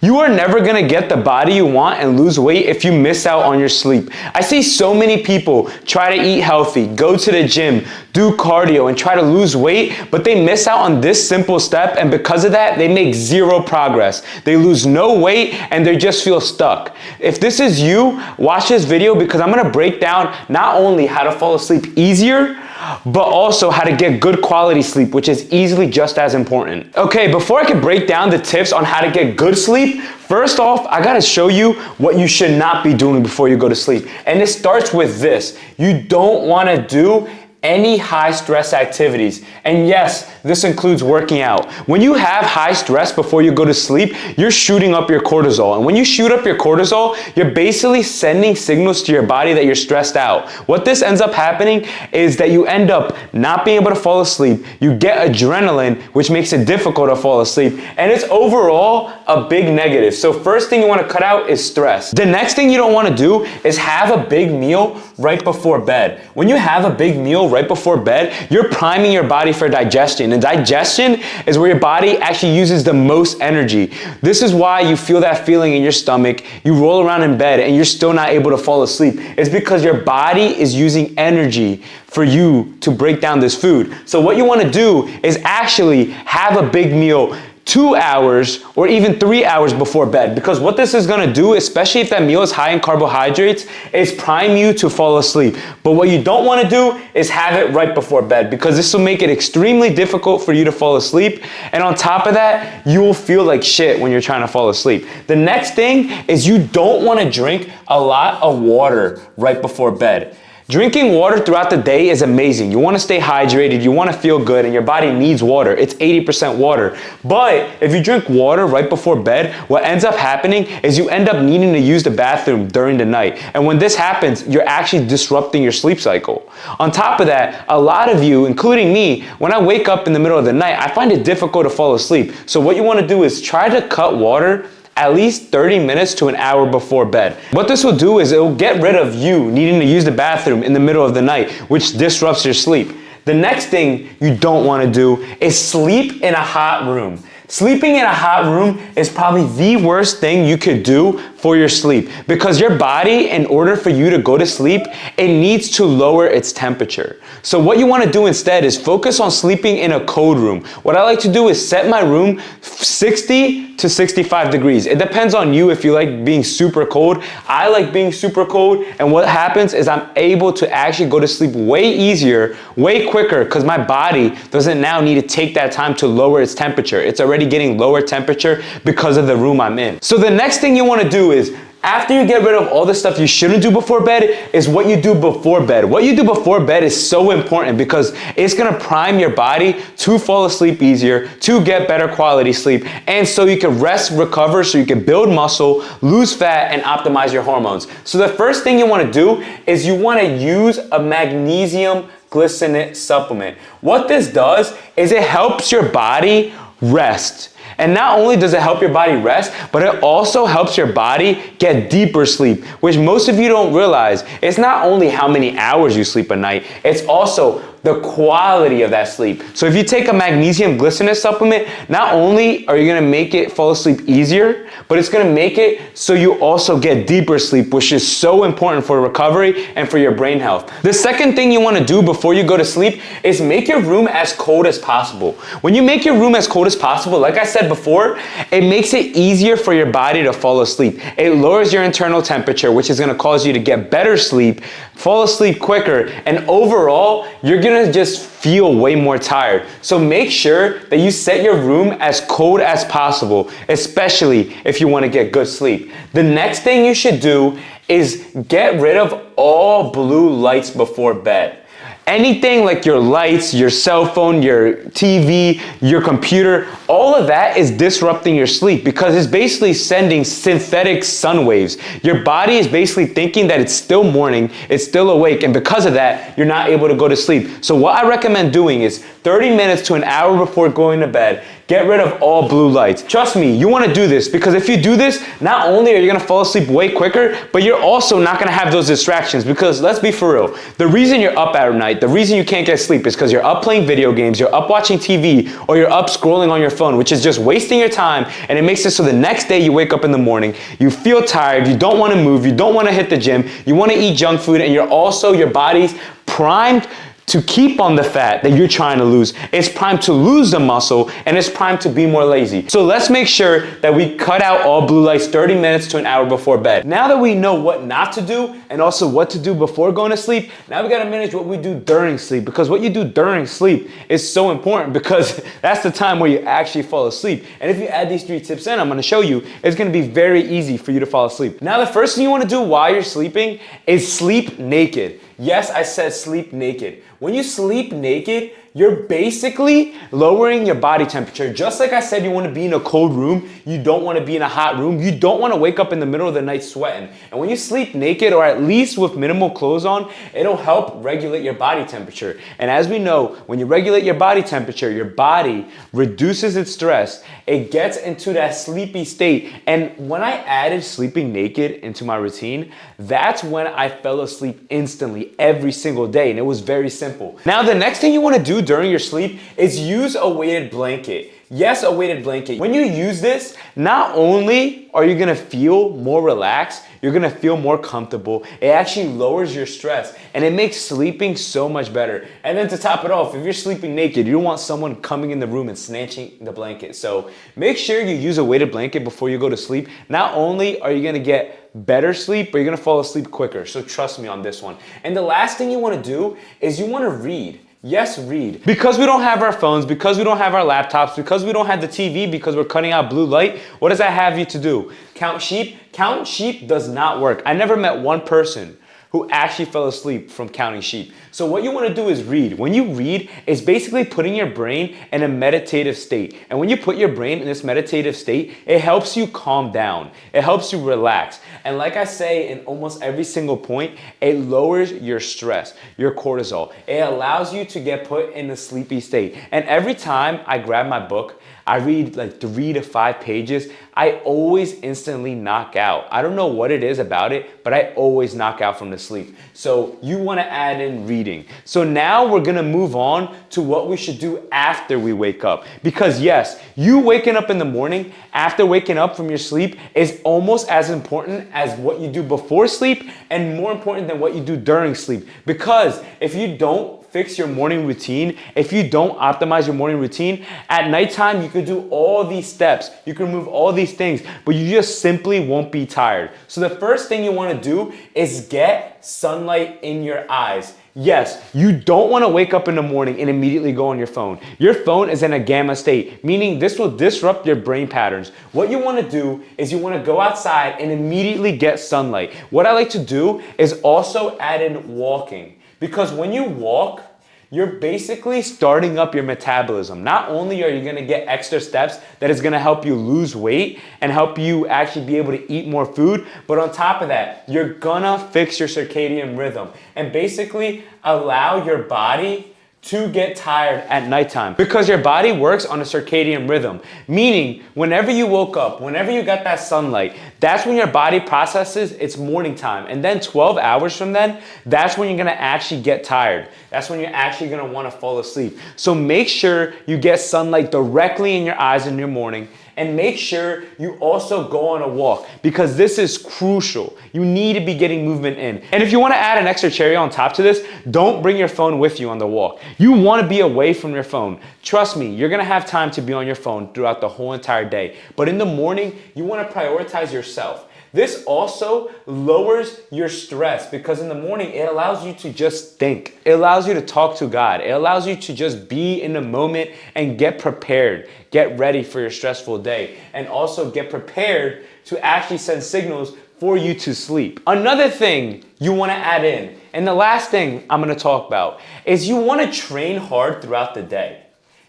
You are never gonna get the body you want and lose weight if you miss out on your sleep. I see so many people try to eat healthy, go to the gym, do cardio, and try to lose weight, but they miss out on this simple step, and because of that, they make zero progress. They lose no weight and they just feel stuck. If this is you, watch this video because I'm gonna break down not only how to fall asleep easier, but also how to get good quality sleep, which is easily just as important. Okay, before I can break down the tips on how to get good sleep, first off, I gotta show you what you should not be doing before you go to sleep. And it starts with this. You don't wanna do any high stress activities. And yes, this includes working out. When you have high stress before you go to sleep, you're shooting up your cortisol. And when you shoot up your cortisol, you're basically sending signals to your body that you're stressed out. What this ends up happening is that you end up not being able to fall asleep. You get adrenaline, which makes it difficult to fall asleep. And it's overall a big negative. So first thing you want to cut out is stress. The next thing you don't want to do is have a big meal right before bed. When you have a big meal right before bed, you're priming your body for digestion. And digestion is where your body actually uses the most energy. This is why you feel that feeling in your stomach. You roll around in bed and you're still not able to fall asleep. It's because your body is using energy for you to break down this food. So what you want to do is actually have a big meal 2 hours or even 3 hours before bed, because what this is gonna do, especially if that meal is high in carbohydrates, is prime you to fall asleep. But what you don't wanna do is have it right before bed, because this will make it extremely difficult for you to fall asleep. And on top of that, you will feel like shit when you're trying to fall asleep. The next thing is you don't wanna drink a lot of water right before bed. Drinking water throughout the day is amazing. You want to stay hydrated, you want to feel good, and your body needs water. It's 80% water. But if you drink water right before bed, what ends up happening is you end up needing to use the bathroom during the night. And when this happens, you're actually disrupting your sleep cycle. On top of that, a lot of you, including me, when I wake up in the middle of the night, I find it difficult to fall asleep. So what you want to do is try to cut water at least 30 minutes to an hour before bed. What this will do is it will get rid of you needing to use the bathroom in the middle of the night, which disrupts your sleep. The next thing you don't want to do is sleep in a hot room. Sleeping in a hot room is probably the worst thing you could do for your sleep, because your body, in order for you to go to sleep, it needs to lower its temperature. So what you want to do instead is focus on sleeping in a cold room. What I like to do is set my room 60 to 65 degrees. It depends on you if you like being super cold. I like being super cold, and what happens is I'm able to actually go to sleep way easier, way quicker, because my body doesn't now need to take that time to lower its temperature. It's already getting lower temperature because of the room I'm in. So the next thing you want to do is, after you get rid of all the stuff you shouldn't do before bed, is what you do before bed. What you do before bed is so important because it's gonna prime your body to fall asleep easier, to get better quality sleep, and so you can rest, recover, so you can build muscle, lose fat, and optimize your hormones. So the first thing you wanna do is you wanna use a magnesium glycinate supplement. What this does is it helps your body rest. And not only does it help your body rest, but it also helps your body get deeper sleep, which most of you don't realize. It's not only how many hours you sleep a night, it's also the quality of that sleep. So if you take a magnesium glycinate supplement, not only are you gonna make it fall asleep easier, but it's gonna make it so you also get deeper sleep, which is so important for recovery and for your brain health. The second thing you wanna do before you go to sleep is make your room as cold as possible. When you make your room as cold as possible, like I said before, it makes it easier for your body to fall asleep. It lowers your internal temperature, which is gonna cause you to get better sleep, fall asleep quicker, and overall, you're gonna just feel way more tired. So make sure that you set your room as cold as possible, especially if you want to get good sleep. The next thing you should do is get rid of all blue lights before bed. Anything like your lights, your cell phone, your TV, your computer, all of that is disrupting your sleep because it's basically sending synthetic sun waves. Your body is basically thinking that it's still morning, it's still awake, and because of that, you're not able to go to sleep. So what I recommend doing is 30 minutes to an hour before going to bed. Get rid of all blue lights. Trust me, you want to do this because if you do this, not only are you going to fall asleep way quicker, but you're also not going to have those distractions because let's be for real. The reason you're up at night, the reason you can't get sleep is because you're up playing video games, you're up watching TV, or you're up scrolling on your phone, which is just wasting your time, and it makes it so the next day you wake up in the morning, you feel tired, you don't want to move, you don't want to hit the gym, you want to eat junk food, and your body's primed to keep on the fat that you're trying to lose. It's primed to lose the muscle, and it's primed to be more lazy. So let's make sure that we cut out all blue lights 30 minutes to an hour before bed. Now that we know what not to do and also what to do before going to sleep, now we gotta manage what we do during sleep, because what you do during sleep is so important because that's the time where you actually fall asleep. And if you add these 3 tips in, I'm gonna show you, it's gonna be very easy for you to fall asleep. Now the first thing you wanna do while you're sleeping is sleep naked. Yes, I said sleep naked. When you sleep naked, you're basically lowering your body temperature. Just like I said, you want to be in a cold room. You don't want to be in a hot room. You don't want to wake up in the middle of the night sweating. And when you sleep naked, or at least with minimal clothes on, it'll help regulate your body temperature. And as we know, when you regulate your body temperature, your body reduces its stress. It gets into that sleepy state. And when I added sleeping naked into my routine, that's when I fell asleep instantly every single day. And it was very simple. Now, the next thing you want to do during your sleep is use a weighted blanket. Yes, a weighted blanket. When you use this, not only are you gonna feel more relaxed, you're gonna feel more comfortable. It actually lowers your stress and it makes sleeping so much better. And then to top it off, if you're sleeping naked, you don't want someone coming in the room and snatching the blanket. So make sure you use a weighted blanket before you go to sleep. Not only are you gonna get better sleep, but you're gonna fall asleep quicker. So trust me on this one. And the last thing you wanna do is you wanna read. Yes, read. Because we don't have our phones, because we don't have our laptops, because we don't have the TV, because we're cutting out blue light, what does that have you to do? Count sheep? Count sheep does not work. I never met one person who actually fell asleep from counting sheep. So what you want to do is read. When you read, it's basically putting your brain in a meditative state. And when you put your brain in this meditative state, it helps you calm down. It helps you relax. And like I say in almost every single point, it lowers your stress, your cortisol. It allows you to get put in a sleepy state. And every time I grab my book, I read like 3 to 5 pages, I always instantly knock out. I don't know what it is about it, but I always knock out from the sleep. So you wanna add in reading. So now we're gonna move on to what we should do after we wake up. Because yes, you waking up in the morning, after waking up from your sleep, is almost as important as what you do before sleep and more important than what you do during sleep. Because if you don't fix your morning routine, if you don't optimize your morning routine, at nighttime you could do all these steps, you can remove all these things, but you just simply won't be tired. So the first thing you want to do is get sunlight in your eyes. Yes, you don't want to wake up in the morning and immediately go on your phone. Your phone is in a gamma state, meaning this will disrupt your brain patterns. What you want to do is you want to go outside and immediately get sunlight. What I like to do is also add in walking. Because when you walk, you're basically starting up your metabolism. Not only are you gonna get extra steps that is gonna help you lose weight and help you actually be able to eat more food, but on top of that, you're gonna fix your circadian rhythm and basically allow your body to get tired at nighttime, because your body works on a circadian rhythm, meaning whenever you woke up, whenever you got that sunlight, that's when your body processes it's morning time. And then 12 hours from then, that's when you're gonna actually get tired. That's when you're actually gonna wanna fall asleep. So make sure you get sunlight directly in your eyes in your morning, and make sure you also go on a walk, because this is crucial. You need to be getting movement in. And if you wanna add an extra cherry on top to this, don't bring your phone with you on the walk. You wanna be away from your phone. Trust me, you're gonna have time to be on your phone throughout the whole entire day. But in the morning, you wanna prioritize yourself. This also lowers your stress, because in the morning, it allows you to just think. It allows you to talk to God. It allows you to just be in the moment and get prepared. Get ready for your stressful day, and also get prepared to actually send signals for you to sleep. Another thing you wanna add in, and the last thing I'm gonna talk about, is you wanna train hard throughout the day.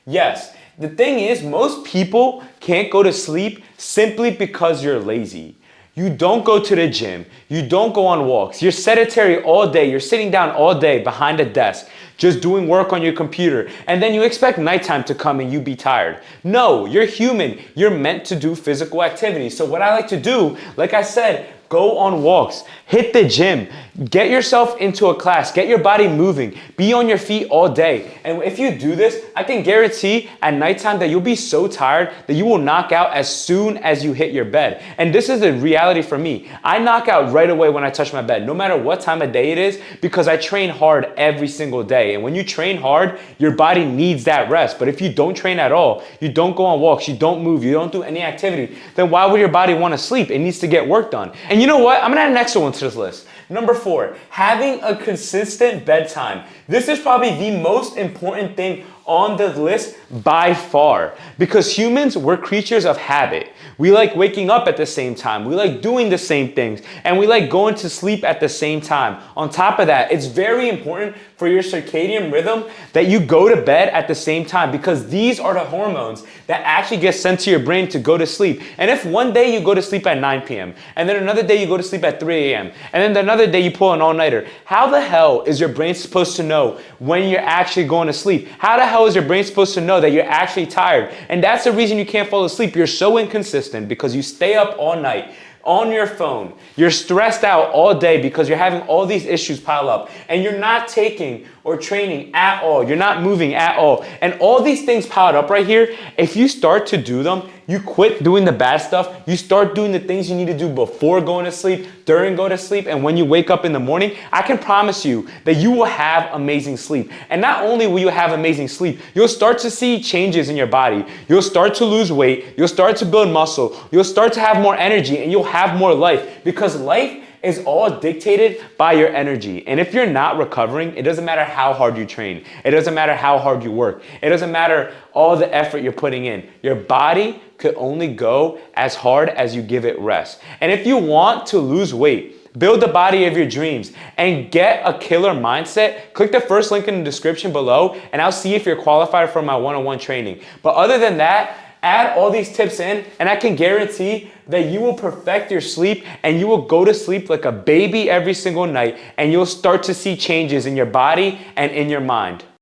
Yes, the thing is, most people can't go to sleep simply because you're lazy. You don't go to the gym. You don't go on walks. You're sedentary all day. You're sitting down all day behind a desk. just doing work on your computer, and then you expect nighttime to come and you be tired. No, you're human. You're meant to do physical activity. So what I like to do, like I said, go on walks, hit the gym, get yourself into a class, get your body moving, be on your feet all day. And if you do this, I can guarantee at nighttime that you'll be so tired that you will knock out as soon as you hit your bed. And this is the reality for me. I knock out right away when I touch my bed, no matter what time of day it is, because I train hard every single day. And when you train hard, your body needs that rest. But if you don't train at all, you don't go on walks, you don't move, you don't do any activity, then why would your body want to sleep? It needs to get work done. And you know what? I'm gonna add an extra one to this list. Number 4, having a consistent bedtime. This is probably the most important thing on the list by far, because humans, we're creatures of habit. We like waking up at the same time. We like doing the same things, and we like going to sleep at the same time. On top of that, it's very important for your circadian rhythm that you go to bed at the same time, because these are the hormones that actually get sent to your brain to go to sleep. And if one day you go to sleep at 9 p.m. and then another day you go to sleep at 3 a.m. and then another day you pull an all-nighter, how the hell is your brain supposed to know when you're actually going to sleep? How the hell is your brain supposed to know that you're actually tired? And that's the reason you can't fall asleep. You're so inconsistent because you stay up all night on your phone. You're stressed out all day because you're having all these issues pile up, and you're not taking or training at all. You're not moving at all. And all these things piled up right here, if you start to do them, you quit doing the bad stuff, you start doing the things you need to do before going to sleep, during going to sleep, and when you wake up in the morning, I can promise you that you will have amazing sleep. And not only will you have amazing sleep, you'll start to see changes in your body. You'll start to lose weight, you'll start to build muscle, you'll start to have more energy, and you'll have more life, because life is all dictated by your energy. And if you're not recovering, it doesn't matter how hard you train. It doesn't matter how hard you work. It doesn't matter all the effort you're putting in. Your body could only go as hard as you give it rest. And if you want to lose weight, build the body of your dreams, and get a killer mindset, click the first link in the description below, and I'll see if you're qualified for my one-on-one training. But other than that, add all these tips in, and I can guarantee that you will perfect your sleep, and you will go to sleep like a baby every single night, and you'll start to see changes in your body and in your mind.